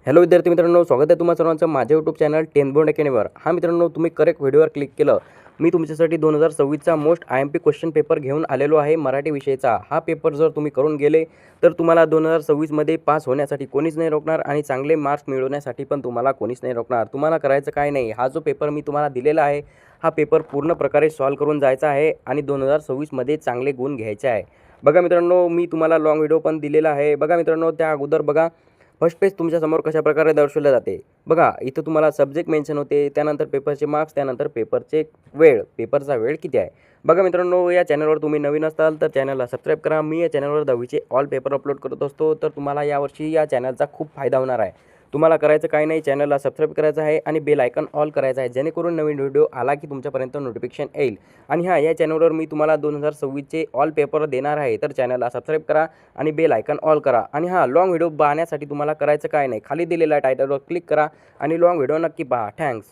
Hello विद्यार्थी मित्रांनो, स्वागत आहे तुम्हा सर्वांचं माझ्या यूट्यूब चॅनल 10 बोर्ड अकॅडमीवर। मित्रांनो, तुम्ही करेक्ट व्हिडिओवर क्लिक केलं। मी तुमच्यासाठी 2026चा मोस्ट IMP क्वेश्चन पेपर घेऊन आलेलो आहे मराठी विषयाचा। हा पेपर जर तुम्ही करून गेले तर तुम्हाला 2026मध्ये पास होण्यासाठी कोणीच नाही रोखणार आणि चांगले मार्क्स मिळवण्यासाठी पण तुम्हाला कोणीच नाही रोखणार। तुम्हाला करायचं काय नाही, हा जो पेपर मी तुम्हाला दिलेला आहे हा पेपर पूर्ण प्रकारे सॉल्व करून जायचा आहे आणि 2026मध्ये चांगले गुण घ्यायचे आहे। बघा मित्रांनो, मी तुम्हाला लॉंग व्हिडिओ पण दिलेला आहे। बघा मित्रांनो, त्या अगोदर बघा फर्स्ट पेज तुमच्यासमोर कशा प्रकारे दर्शवले जाते। बघा इथं तुम्हाला सब्जेक्ट मेन्शन होते, त्यानंतर पेपरचे मार्क्स, त्यानंतर पेपरचे वेळ, पेपरचा वेळ किती आहे। बघा मित्रांनो, या चॅनलवर तुम्ही नवीन असाल तर चॅनलला सबस्क्राईब करा। मी या चॅनलवर 10वीचे ऑल पेपर अपलोड करत असतो, तर तुम्हाला यावर्षी या चॅनलचा खूप फायदा होणार आहे। तुम्हाला करायचं काय नाही, चॅनलला सबस्क्राईब करायचं आहे आणि बेल आयकॉन ऑल करायचा आहे, जेणेकरून नवीन व्हिडिओ आला की तुमच्यापर्यंत नोटिफिकेशन येईल। आणि या चॅनलवर मी तुम्हाला 2026चे ऑल पेपर देणार आहे, तर चॅनलला सबस्क्राईब करा आणि बेल आयकॉन ऑल करा। आणि लॉंग व्हिडिओ पाहण्यासाठी तुम्हाला करायचं काय नाही, खाली दिलेल्या टायटलवर क्लिक करा आणि लॉंग व्हिडिओ नक्की पहा। थँक्स।